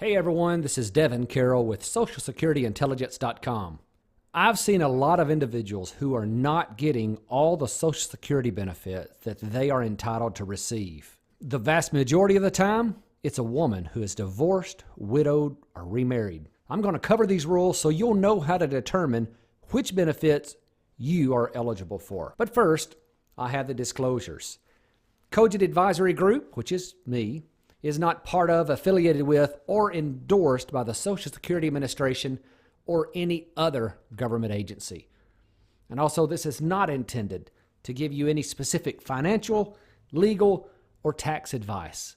Hey everyone, this is Devin, Carroll with SocialSecurityIntelligence.com. I've seen a lot of individuals who are not getting all the Social Security benefits that they are entitled to receive. The vast majority of the time, it's a woman who is divorced, widowed, or remarried. I'm going to cover these rules so you'll know how to determine which benefits you are eligible for. But first, I have the disclosures. Cogent Advisory Group, which is me, is not part of, affiliated with, or endorsed by the Social Security Administration or any other government agency. And also, this is not intended to give you any specific financial, legal, or tax advice.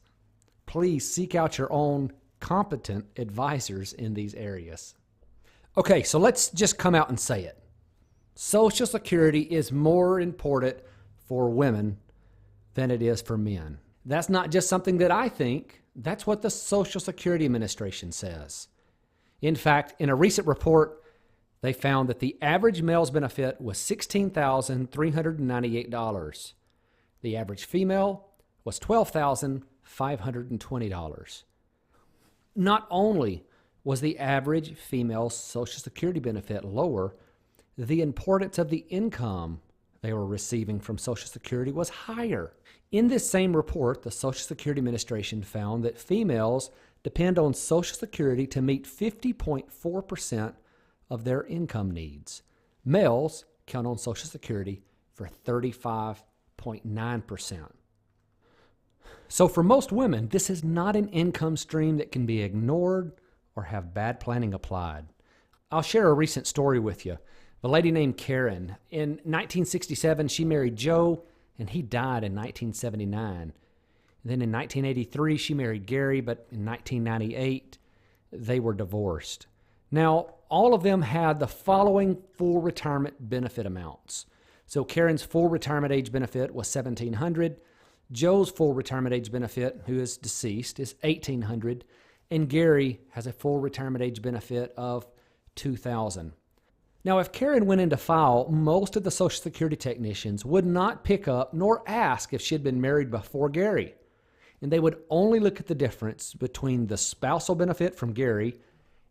Please seek out your own competent advisors in these areas. Okay, so let's just come out and say it. Social Security is more important for women than it is for men. That's not just something that I think. That's what the Social Security Administration says. In fact, in a recent report, they found that the average male's benefit was $16,398. The average female was $12,520. Not only was the average female's Social Security benefit lower, the importance of the income they were receiving from Social Security was higher. In this same report, the Social Security Administration found that females depend on Social Security to meet 50.4% of their income needs. Males count on Social Security for 35.9%. So for most women, this is not an income stream that can be ignored or have bad planning applied. I'll share a recent story with you. A lady named Karen. In 1967, she married Joe, and he died in 1979. Then in 1983, she married Gary, but in 1998, they were divorced. Now, all of them had the following full retirement benefit amounts. So Karen's full retirement age benefit was $1,700. Joe's full retirement age benefit, who is deceased, is $1,800. And Gary has a full retirement age benefit of $2,000. Now, if Karen went in to file, most of the Social Security technicians would not pick up nor ask if she had been married before Gary. And they would only look at the difference between the spousal benefit from Gary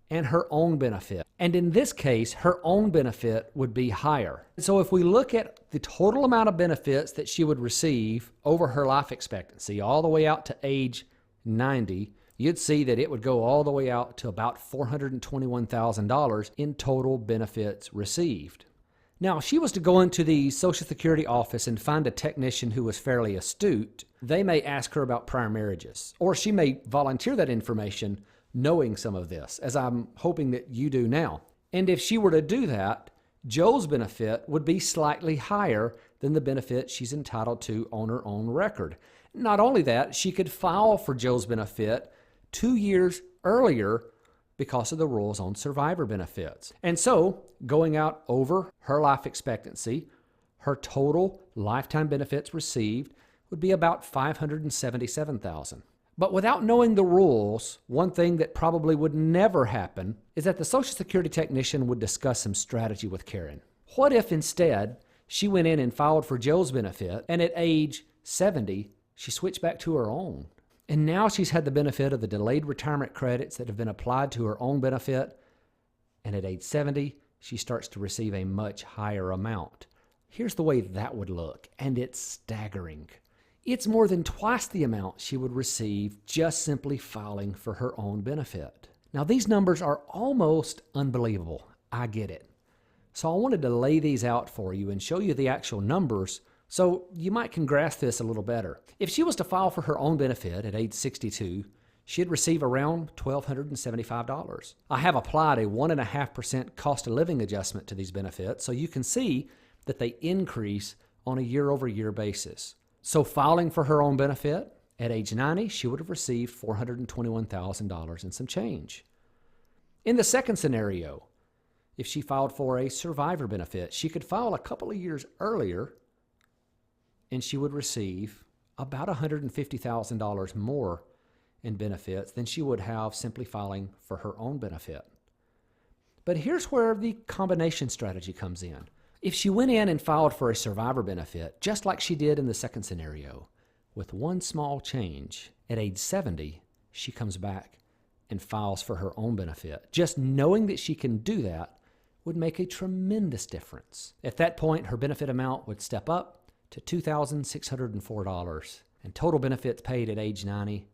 and her own benefit. And in this case, her own benefit would be higher. So if we look at the total amount of benefits that she would receive over her life expectancy, all the way out to age 90, you'd see that it would go all the way out to about $421,000 in total benefits received. Now, if she was to go into the Social Security office and find a technician who was fairly astute, they may ask her about prior marriages, or she may volunteer that information knowing some of this, as I'm hoping that you do now. And if she were to do that, Joe's benefit would be slightly higher than the benefit she's entitled to on her own record. Not only that, she could file for Joe's benefit 2 years earlier because of the rules on survivor benefits. And so, going out over her life expectancy, her total lifetime benefits received would be about $577,000. But without knowing the rules, one thing that probably would never happen is that the Social Security technician would discuss some strategy with Karen. What if instead she went in and filed for Joe's benefit, and at age 70, she switched back to her own? And now she's had the benefit of the delayed retirement credits that have been applied to her own benefit. And at age 70, she starts to receive a much higher amount. Here's the way that would look, and it's staggering. It's more than twice the amount she would receive just simply filing for her own benefit. Now, these numbers are almost unbelievable. I get it. So I wanted to lay these out for you and show you the actual numbers so you might can grasp this a little better. If she was to file for her own benefit at age 62, she'd receive around $1,275. I have applied a 1.5% cost of living adjustment to these benefits, so you can see that they increase on a year-over-year basis. So filing for her own benefit at age 90, she would have received $421,000 and some change. In the second scenario, if she filed for a survivor benefit, she could file a couple of years earlier and she would receive about $150,000 more in benefits than she would have simply filing for her own benefit. But here's where the combination strategy comes in. If she went in and filed for a survivor benefit, just like she did in the second scenario, with one small change, at age 70, she comes back and files for her own benefit. Just knowing that she can do that would make a tremendous difference. At that point, her benefit amount would step up to $2,604, and total benefits paid at age 90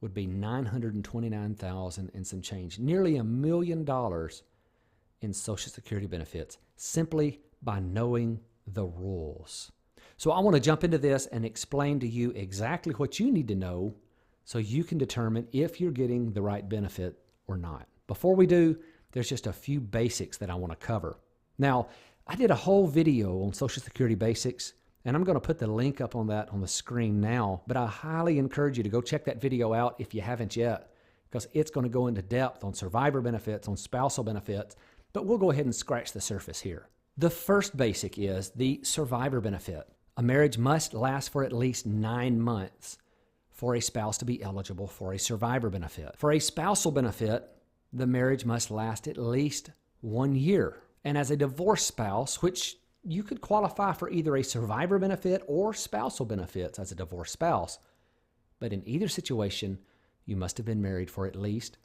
would be $929,000 and some change, nearly $1 million in Social Security benefits, simply by knowing the rules. So I want to jump into this and explain to you exactly what you need to know so you can determine if you're getting the right benefit or not. Before we do, there's just a few basics that I want to cover. Now, I did a whole video on Social Security basics, and I'm going to put the link up on that on the screen now, but I highly encourage you to go check that video out if you haven't yet, because it's going to go into depth on survivor benefits, on spousal benefits, but we'll go ahead and scratch the surface here. The first basic is the survivor benefit. A marriage must last for at least 9 months for a spouse to be eligible for a survivor benefit. For a spousal benefit, the marriage must last at least 1 year. And as a divorced spouse, which you could qualify for either a survivor benefit or spousal benefits as a divorced spouse, but in either situation, you must have been married for at least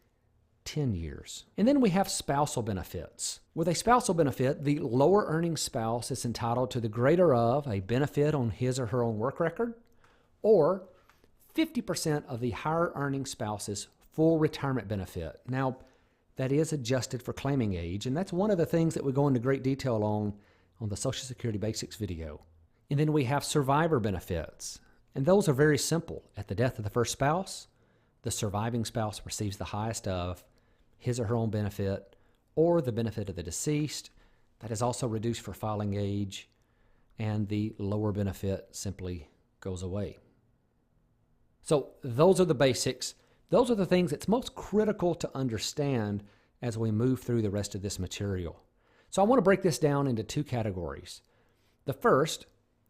10 years. And then we have spousal benefits. With a spousal benefit, the lower earning spouse is entitled to the greater of a benefit on his or her own work record, or 50% of the higher earning spouse's full retirement benefit. Now, that is adjusted for claiming age, and that's one of the things that we go into great detail on the Social Security Basics video. And then we have survivor benefits, and those are very simple. At the death of the first spouse, the surviving spouse receives the highest of his or her own benefit or the benefit of the deceased. That is also reduced for filing age, and the lower benefit simply goes away. So those are the basics. Those are the things that's most critical to understand as we move through the rest of this material. So I want to break this down into 2 categories. The first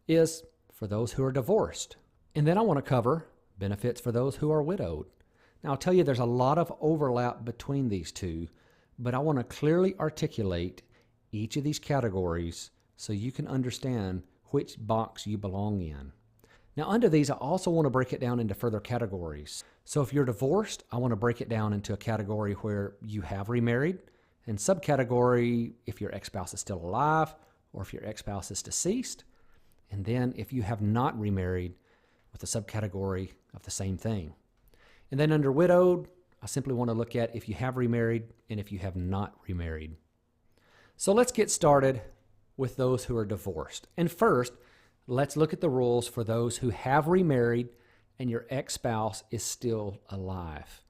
is for those who are divorced. And then I want to cover benefits for those who are widowed. Now I'll tell you there's a lot of overlap between these two, but I want to clearly articulate each of these categories so you can understand which box you belong in. Now, under these, I also want to break it down into further categories. So if you're divorced, I want to break it down into a category where you have remarried, and subcategory if your ex-spouse is still alive or if your ex-spouse is deceased, and then if you have not remarried, with a subcategory of the same thing. And then under widowed, I simply want to look at if you have remarried and if you have not remarried. So let's get started with those who are divorced. And first, let's look at the rules for those who have remarried and your ex-spouse is still alive.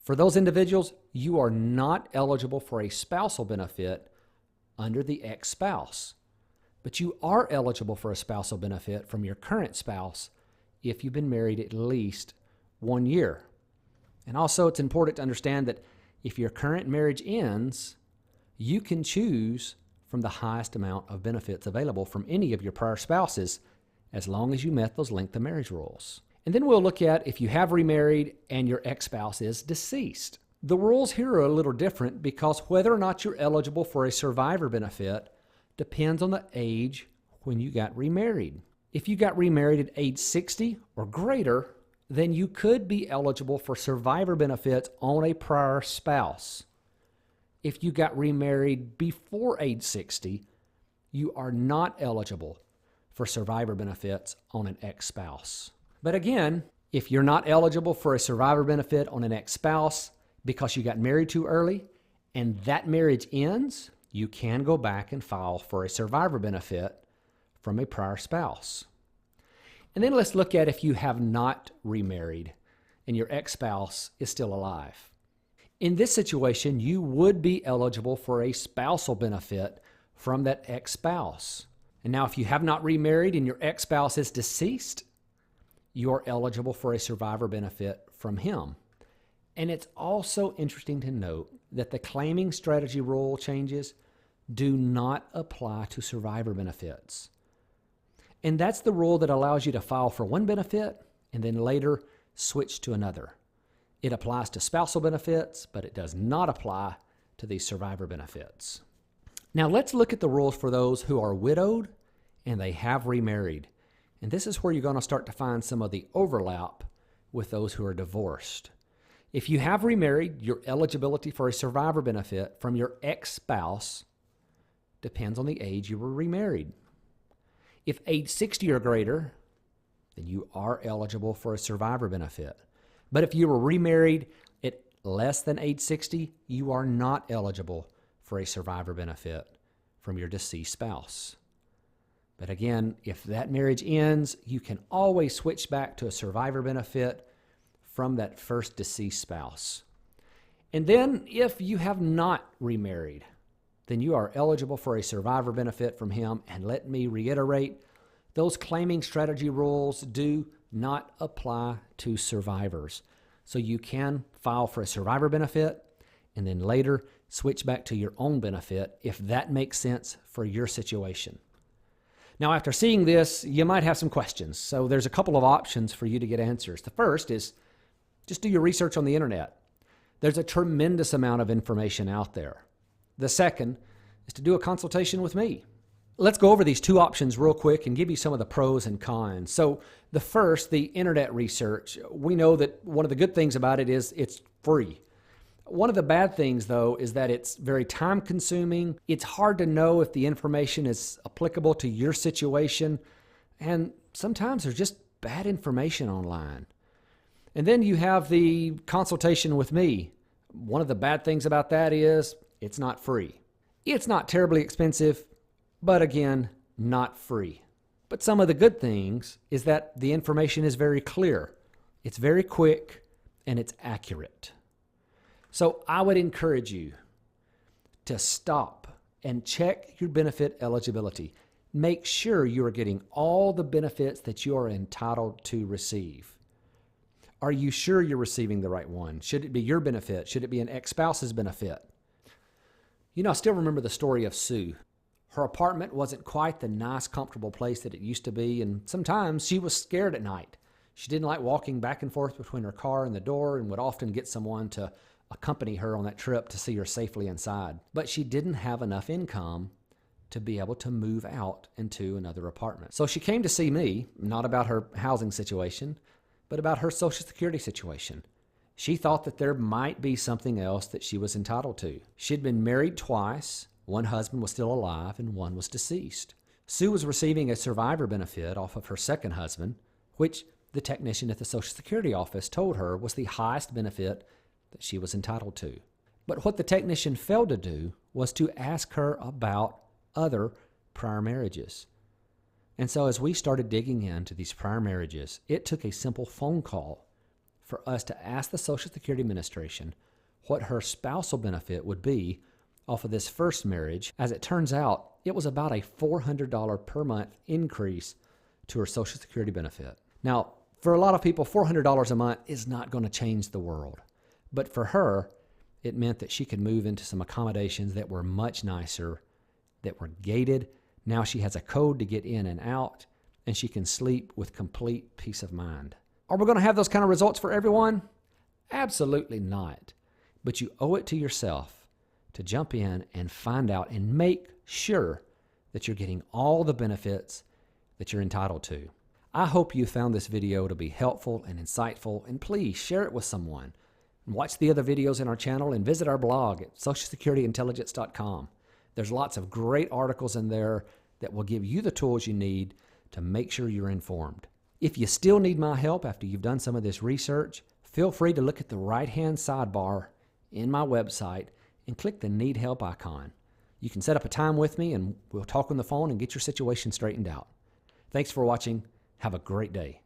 For those individuals, you are not eligible for a spousal benefit under the ex-spouse, but you are eligible for a spousal benefit from your current spouse if you've been married at least 1 year. And also, it's important to understand that if your current marriage ends, you can choose from the highest amount of benefits available from any of your prior spouses, as long as you met those length of marriage rules. And then we'll look at if you have remarried and your ex-spouse is deceased. The rules here are a little different because whether or not you're eligible for a survivor benefit depends on the age when you got remarried. If you got remarried at age 60 or greater, then you could be eligible for survivor benefits on a prior spouse. If you got remarried before age 60, you are not eligible for survivor benefits on an ex-spouse. But again, if you're not eligible for a survivor benefit on an ex-spouse because you got married too early and that marriage ends, you can go back and file for a survivor benefit from a prior spouse. And then let's look at if you have not remarried and your ex-spouse is still alive. In this situation, you would be eligible for a spousal benefit from that ex-spouse. And now if you have not remarried and your ex-spouse is deceased, you are eligible for a survivor benefit from him. And it's also interesting to note that the claiming strategy rule changes do not apply to survivor benefits. And that's the rule that allows you to file for one benefit and then later switch to another. It applies to spousal benefits, but it does not apply to these survivor benefits. Now let's look at the rules for those who are widowed and they have remarried. And this is where you're going to start to find some of the overlap with those who are divorced. If you have remarried, your eligibility for a survivor benefit from your ex-spouse depends on the age you were remarried. If age 60 or greater, then you are eligible for a survivor benefit. But if you were remarried at less than age 60, you are not eligible for a survivor benefit from your deceased spouse. But again, if that marriage ends, you can always switch back to a survivor benefit from that first deceased spouse. And then if you have not remarried, then you are eligible for a survivor benefit from him. And let me reiterate, those claiming strategy rules do not apply to survivors. So you can file for a survivor benefit and then later switch back to your own benefit if that makes sense for your situation. Now, after seeing this, you might have some questions. So there's a couple of options for you to get answers. The first is just do your research on the internet. There's a tremendous amount of information out there. The second is to do a consultation with me. Let's go over these two options real quick and give you some of the pros and cons. So the first, the internet research. We know that one of the good things about it is it's free. One of the bad things, though, is that it's very time-consuming. It's hard to know if the information is applicable to your situation, and sometimes there's just bad information online. And then you have the consultation with me. One of the bad things about that is it's not free. It's not terribly expensive, but again, not free. But some of the good things is that the information is very clear. It's very quick, and it's accurate. So I would encourage you to stop and check your benefit eligibility. Make sure you are getting all the benefits that you are entitled to receive. Are you sure you're receiving the right one? Should it be your benefit? Should it be an ex-spouse's benefit? You know, I still remember the story of Sue. Her apartment wasn't quite the nice, comfortable place that it used to be, and sometimes she was scared at night. She didn't like walking back and forth between her car and the door and would often get someone to accompany her on that trip to see her safely inside. But she didn't have enough income to be able to move out into another apartment. So she came to see me, not about her housing situation, but about her Social Security situation. She thought that there might be something else that she was entitled to. She'd been married twice. One husband was still alive and one was deceased. Sue was receiving a survivor benefit off of her second husband, which the technician at the Social Security office told her was the highest benefit that she was entitled to. But what the technician failed to do was to ask her about other prior marriages. And so as we started digging into these prior marriages, it took a simple phone call for us to ask the Social Security Administration what her spousal benefit would be off of this first marriage. As it turns out, it was about a $400 per month increase to her Social Security benefit. Now, for a lot of people, $400 a month is not going to change the world. But for her, it meant that she could move into some accommodations that were much nicer, that were gated. Now she has a code to get in and out, and she can sleep with complete peace of mind. Are we going to have those kind of results for everyone? Absolutely not. But you owe it to yourself to jump in and find out and make sure that you're getting all the benefits that you're entitled to. I hope you found this video to be helpful and insightful, and please share it with someone. Watch the other videos in our channel and visit our blog at socialsecurityintelligence.com. There's lots of great articles in there that will give you the tools you need to make sure you're informed. If you still need my help after you've done some of this research, feel free to look at the right-hand sidebar in my website and click the Need Help icon. You can set up a time with me and we'll talk on the phone and get your situation straightened out. Thanks for watching. Have a great day.